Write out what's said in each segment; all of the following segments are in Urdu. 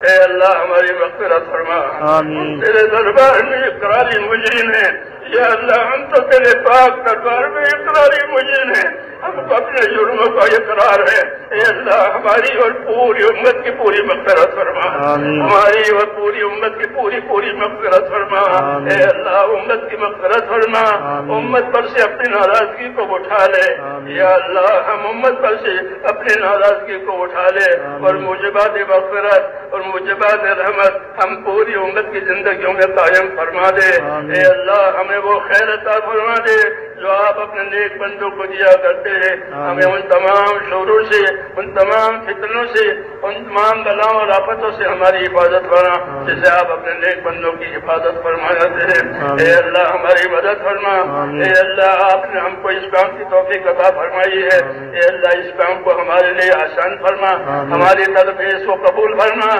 اے اللہ ہماری مغفرت فرما. آمین. تیرے دربار میں اقراری مجرم ہیں یا اللہ، ہم تو تیرے پاک دربار میں اقراری مجرم ہیں، ہم کو اپنے جرموں کا اقرار ہے. اے اللہ ہماری اور پوری امت کی پوری مغفرت فرما. آمین. ہماری اور پوری امت کی پوری مغفرت فرما. آمین. اے اللہ امت کی مغفرت فرما. آمین. امت پر سے اپنی ناراضگی کو اٹھا لے. آمین. یا اللہ ہم امت پر سے اپنی ناراضگی کو اٹھا لے اور موجبات مغفرت اور موجبات رحمت ہم پوری امت کی زندگیوں میں قائم فرما دے. اے اللہ ہمیں وہ خیر عطا فرما دے جو آپ اپنے نیک بندوں کو دیا کرتے ہیں. ہمیں ان تمام شرور سے، ان تمام فتنوں سے، ان تمام بلاؤں اور آفتوں سے ہماری حفاظت فرما جسے آپ اپنے نیک بندوں کی حفاظت فرماتے ہیں. اے اللہ ہماری مدد فرما. اے اللہ آپ نے ہم کو اس کام کی توفیق عطا فرمائی ہے. اے اللہ اس کام کو ہمارے لیے آسان فرما. ہماری طرف اس کو قبول فرما.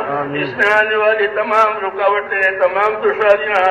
اس میں آنے والی تمام رکاوٹیں، تمام دشواریاں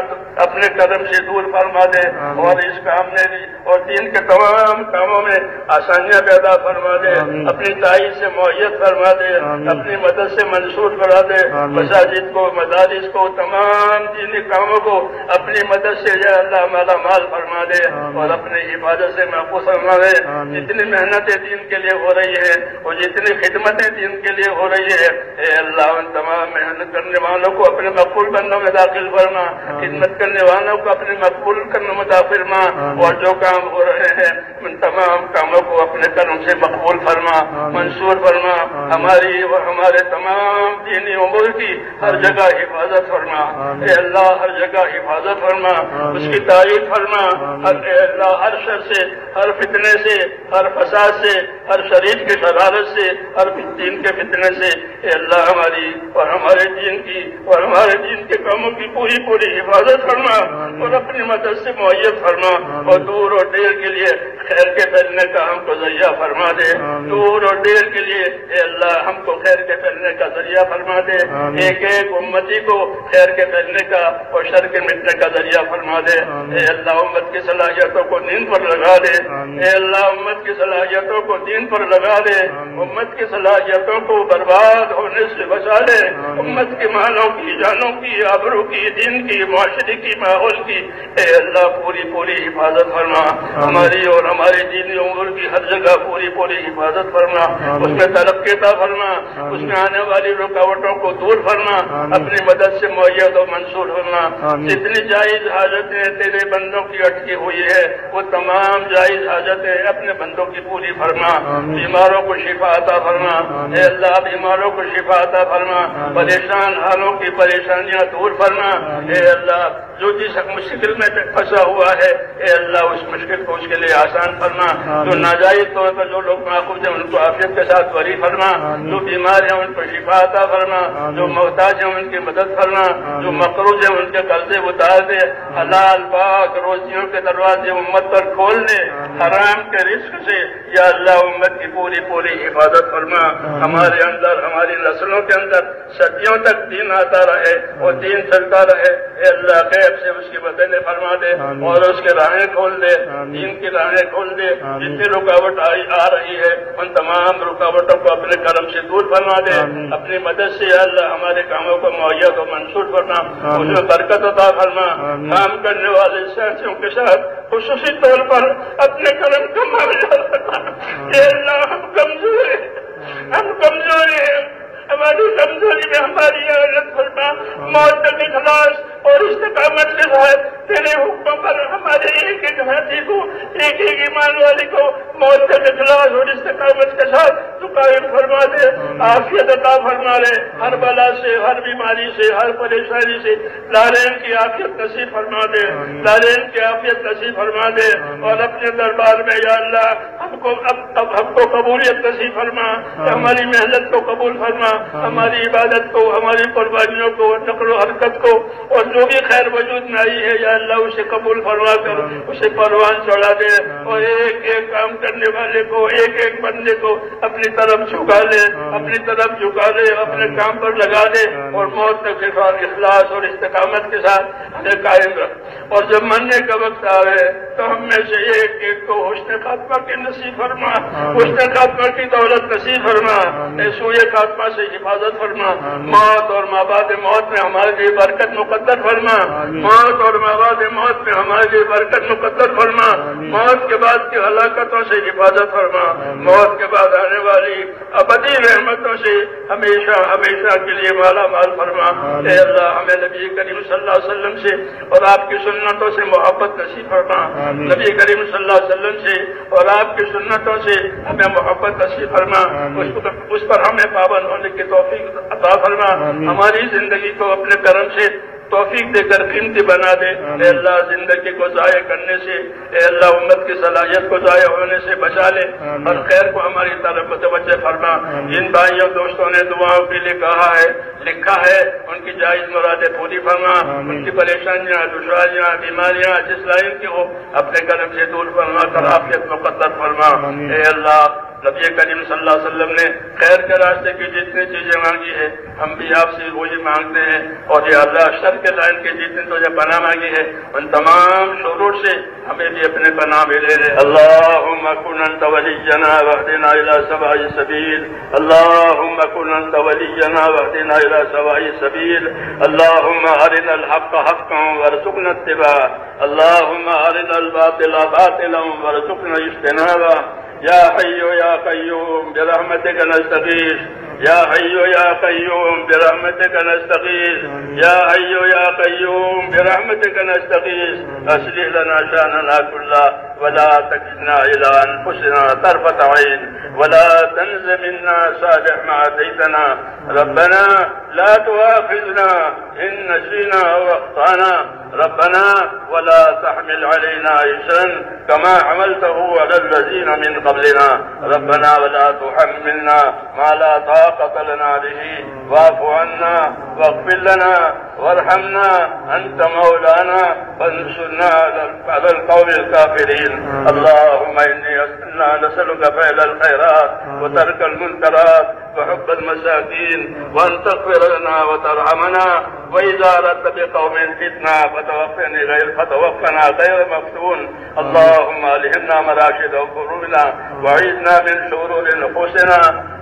اپنے قدم سے دور فرما دے اور اس کام میں بھی اور دین کے تمام کاموں میں آسانیاں پیدا فرما دے. اپنی تائید سے معیت فرما دے. اپنی مدد سے منصور کرا دے. مساجد کو، مدارس کو، تمام دینی کاموں کو اپنی مدد سے یا اللہ مالا مال فرما دے اور اپنی حفاظت سے محفوظ فرما دے. جتنی محنتیں دین کے لیے ہو رہی ہے اور جتنی خدمتیں دین کے لیے ہو رہی ہے، اے اللہ ان تمام محنت کرنے والوں کو اپنے مقبول بندوں میں داخل فرما. خدمت کرنے والوں کو اپنے مقبول کرنے میں داخل فرما اور جو کام ہو رہے ہیں ان تمام کاموں کو اپنے کرم سے مقبول فرما، منصور فرما. ہماری اور ہمارے تمام دینی امور کی ہر جگہ حفاظت فرما. اے اللہ ہر جگہ حفاظت فرما، اس کی تائید فرما. اے اللہ ہر شر سے، ہر فتنے سے، ہر فساد سے، ہر شریر کی شرارت سے، ہر دین کے فتنے سے اے اللہ ہماری اور ہمارے دین کی اور ہمارے دین کے کاموں کی پوری حفاظت فرما اور اپنی مدد سے معیت فرما اور دور اور دیر کے لیے خیر کے پھیلنے کا ہم کو ذریعہ فرما دے. دور اور دیر کے لیے اے اللہ ہم کو خیر کے پھیلنے کا ذریعہ فرما دے. ایک ایک امتی کو خیر کے پھیلنے کا اور شر کے مٹنے کا ذریعہ فرما دے. اے اللہ امت کی صلاحیتوں کو دین پر لگا دے. اے اللہ امت کی صلاحیتوں کو دین پر لگا دے. امت کی صلاحیتوں کو برباد ہونے سے بچا لے. امت کے مالوں کی، جانوں کی، آبرو کی، دین کی، معاشرے کی، ماحول کی اے اللہ پوری حفاظت فرما. ہماری اور ہمارے دینی امور کی ہر جگہ پوری حفاظت فرما. اس میں ترقی عطا فرما. اس میں آنے والی رکاوٹوں کو دور فرما. اپنی مدد سے معیت و منصور فرما. جتنی جائز حاجتیں تیرے بندوں کی اٹکی ہوئی ہے وہ تمام جائز حاجتیں اپنے بندوں کی پوری فرما. بیماروں کو شفا عطا فرما. اے اللہ بیماروں کو شفا عطا فرما. پریشان حالوں کی پریشانیاں دور فرما. اے اللہ جو جس مشکل میں پھنسا ہوا ہے اے اللہ اس مشکل کو اس کے لیے آسان فرما. جو ناجائز طور پر جو لوگ ماخوذ ہیں ان کو عافیت کے ساتھ بری فرما. جو بیمار ہیں ان کو شفا عطا فرما. جو محتاج ہیں ان کی مدد فرما. جو مقروض ہیں ان کے قرضے اتار دے. حلال پاک روزیوں کے دروازے امت پر کھول دے. حرام کے رزق سے یا اللہ امت کی پوری حفاظت فرما. ہمارے اندر، ہماری نسلوں کے اندر صدیوں تک دین آتا رہے اور دین چلتا رہے. اے اللہ غیب سے اس کی مدد فرما دے اور اس کے راہیں کھول دے. دین کی راہیں کھول دے. جتنی رکاوٹ آ رہی ہے ان تمام رکاوٹوں کو اپنے کرم سے دور فرما دے. اپنی مدد سے یا اللہ ہمارے کاموں کو معیت و منصور فرما. اس میں برکت عطا فرما. کام کرنے والے ساتھیوں کے ساتھ خصوصی طور پر اپنے کرم کا معاوضہ فرما. اے اللہ ہم کمزور ہیں. ہماری کمزوری میں ہماری عادت فرما. موت تک اخلاص اور استقامت کے ساتھ تیرے حکموں پر ہمارے ایک ایک ہاتھی کو، ایک ایک ایمان والے کو موت تک اخلاص اور استقامت کے ساتھ تو قائم فرما دے. عافیت عطا فرما دے. ہر بلا سے، ہر بیماری سے، ہر پریشانی سے لالین کی عافیت نصیب فرما دے. لالین کی عافیت نصیب فرما دے اور اپنے دربار میں یا اللہ ہم کو قبولیت نصیب فرما. ہماری محنت کو قبول فرما. ہماری عبادت کو، ہماری قربانیوں کو، نقل و حرکت کو اور جو بھی خیر وجود میں آئی ہے یا اللہ اسے قبول فرما کر اسے پروان چڑھا دے اور ایک ایک کام کرنے والے کو، ایک ایک بندے کو اپنی طرف طرف جھکا لے، اپنی طرف جھکا لے، اپنے کام پر لگا دے، اور موت تک اخلاص اور استقامت کے ساتھ ہمیں قائم رکھ۔ اور جب مرنے کا وقت آئے تو ہم میں سے ایک ایک کو حسن خاتمہ کی نصیب فرما، حسن خاتمہ کی دولت نصیب فرما، سوئے خاتمہ سے حفاظت فرما، موت اور مابعد موت میں ہمارے لیے برکت مقدر فرما، موت اور مابعد موت میں ہمارے لیے برکت مقدر فرما، موت کے بعد کی ہلاکتوں سے حفاظت فرما، موت کے بعد آنے والی ابدی رحمتوں سے ہمیشہ ہمیشہ کے لیے مالا مال فرما۔ اے اللہ ہمیں نبی کریم صلی اللہ علیہ وسلم سے اور آپ کی سنتوں سے محبت نصیب فرما، نبی کریم صلی اللہ علیہ وسلم سے اور آپ کی سنتوں سے ہمیں محبت نصیب فرما، اس پر ہمیں پابند ہونے کی توفیق عطا فرما، ہماری زندگی کو اپنے کرم سے توفیق دے کر قیمتی بنا دے۔ اے اللہ زندگی کو ضائع کرنے سے، اے اللہ امت کی صلاحیت کو ضائع ہونے سے بچا لے، اور خیر کو ہماری طرف متوجہ فرما۔ جن بھائیوں دوستوں نے دعاؤں کے لیے کہا ہے، لکھا ہے، ان کی جائز مرادیں پوری فرما، ان کی پریشانیاں، دشواریاں، بیماریاں جس لائن کی ہو اپنے کرم سے دور فرما کر عافیت مقدر فرما۔ اے اللہ نبی کریم صلی اللہ علیہ وسلم نے خیر کے راستے کی جتنی چیزیں مانگی ہے ہم بھی آپ سے وہی مانگتے ہیں، اور یہ اللہ شر کے لائن کی جتنی تجھے پناہ مانگی ہے ان تمام شرور سے ہمیں بھی اپنے پناہ میں لے لے۔ اللہم کن انت ولینا واہدنا الی سواء السبیل، اللہم کن انت ولینا واہدنا الی سواء السبیل، اللہم ارنا الحق حقا وارزقنا اتباعه، اللہم ارنا الباطل باطلا وارزقنا اجتنابه، یا حی یا قیوم برحمتک نستغیث، یا حی یا قیوم برحمتک نستغیث، یا حی یا قیوم برحمتک نستغیث، اصلح لنا شاننا كله ولا تكلنا الى انفسنا طرفة عين ولا تنز منا صالح ما اتيتنا، ربنا لا تؤاخذنا ان نسينا او اخطانا، ربنا ولا تحمل علينا إصرا كما حملته على الذين من قبلنا، ربنا ولا تحملنا ما لا طاقة لنا به، واعف عنا واغفر لنا وارحمنا أنت مولانا فانصرنا على القوم الكافرين۔ اللهم إنا نسألك فعل الخيرات وترك المنكرات وحب المساكين، وأن تغفر لنا وترحمنا، وإذا أردت بقوم فتنة فتوفنا غير مفتون، اللهم ألهمنا مراشد قلوبنا وعيذنا من شرور نفوسنا،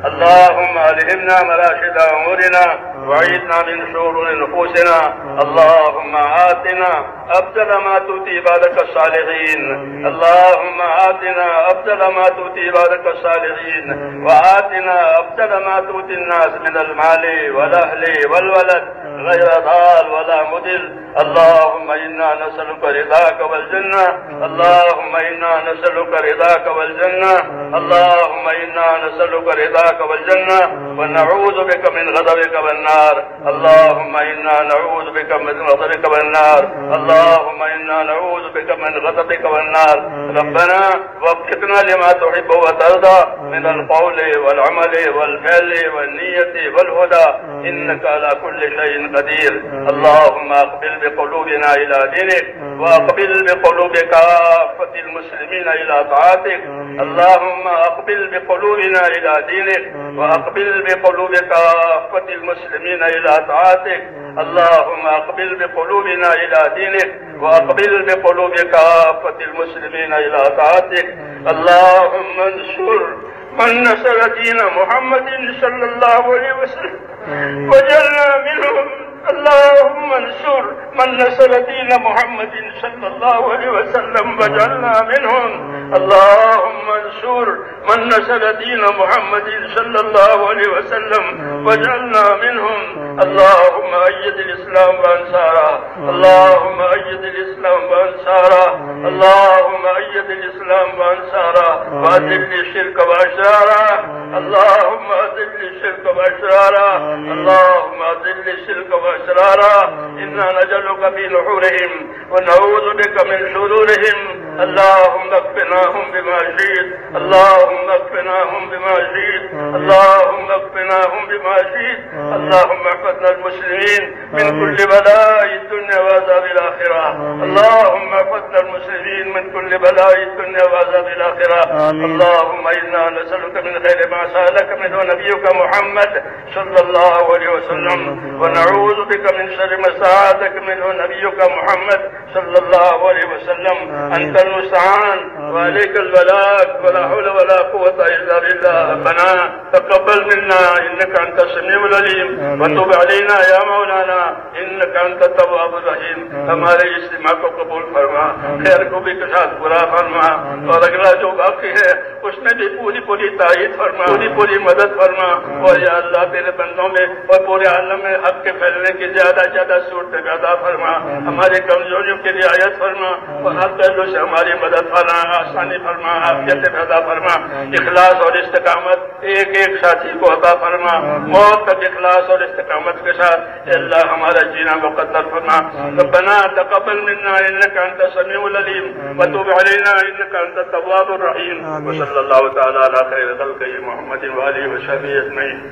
اللهم ألهمنا مراشد أمورنا وعيذنا من شرور نفوسنا، اللهم آتنا أفضل ما تؤتي عبادك الصالحين، اللهم آتنا أفضل ما تؤتي عبادك الصالحين، وآتنا أفضل ما تؤتي الناس من المال والأهل والولد غير ضال ولا مضل، اللهم إنا نسألك رضاك والجنة، اللهم إنا نسألك رضاك والجنة، اللهم إنا نسألك رضاك والجنة، ونعوذ بك من غضبك والنار، اللهم إنا نعوذ بك من غضبك والنار، اللهم إنا نعوذ بك من غضبك والنار، ربنا وفقنا لما تحب وترضى من القول والعمل والفعل والنية والهدى، إنك على كل شيء قدير، اللهم أقبل بقلوبنا إلى دينك، وأقبل بقلوب كافة المسلمين إلى طاعتك، اللهم أقبل بقلوبنا إلى دينك، وأقبل بقلوب كافة المسلمين إلى طاعتك، اللهم أقبل بقلوبنا إلى دينك، وأقبل بقلوب كافة المسلمين إلى طاعتك، اللهم انصر من نصر دين محمد صلى الله عليه وسلم وجعلنا منهم، اللهم انصر من نصر دين محمد صلى الله عليه وسلم وجعلنا منهم، اللهم انصر من نصر دين محمد صلى الله عليه وسلم وجعلنا منهم، اللهم أيد الإسلام وأنصاره، اللهم أيد الإسلام وأنصاره، اللهم أيد الإسلام وأنصاره، وأذل الشرك وأشراره، اللهم أذل الشرك وأشراره، اللهم أذل الشرك وأسرارا، إنا نجعلك في نحورهم ونعوذ بك من شرورهم، اللهم اكفناهم بما شئت اللهم اكفناهم بما شئت اللهم اكفناهم بما شئت اللهم احفظنا المسلمين من كل بلاء الدنيا وعذاب الآخرة اللهم احفظنا المسلمين من كل بلاء الدنيا وعذاب الآخرة اللهم إنا نسألك من خير ما سألك منه نبيك محمد صلى الله عليه وسلم ونعوذ بك من شر ما استعاذك منه نبيك محمد صلى الله عليه وسلم أنت المستعان وعليك البلاغ ولا حول ولا قوة إلا بالله ربنا تقبل منا إنك أنت السميع العليم وتب علينا يا مولانا إنك أنت التواب الرحيم ہمارے اجتماع کو قبول فرما خیر کو بھی کے ساتھ پورا فرما اور اگلا جو باقی ہے اس میں بھی پوری پوری تائید فرما پوری پوری مدد فرما اور یا اللہ تیرے بندوں میں اور پورے عالم میں حق کے پھیلنے کی زیادہ زیادہ صورتیں پیدا فرما ہماری کمزوریوں کی رعایت فرما اور ہر پہلو سے ہماری مدد فرما آسانی فرما عافیت پیدا فرما اخلاص اور استقامت ایک ایک ساتھی کو عطا فرما موت تک اخلاص اور استقامت کے ساتھ اللہ ہمارا جینا مقدر فرما ربنا تقبل منا انك انت السميع العليم وتب علينا انك انت التواب الرحيم وصلى الله تعالى على خير خلقه محمد وآله وصحبه اجمعين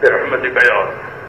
برحمتك يا رب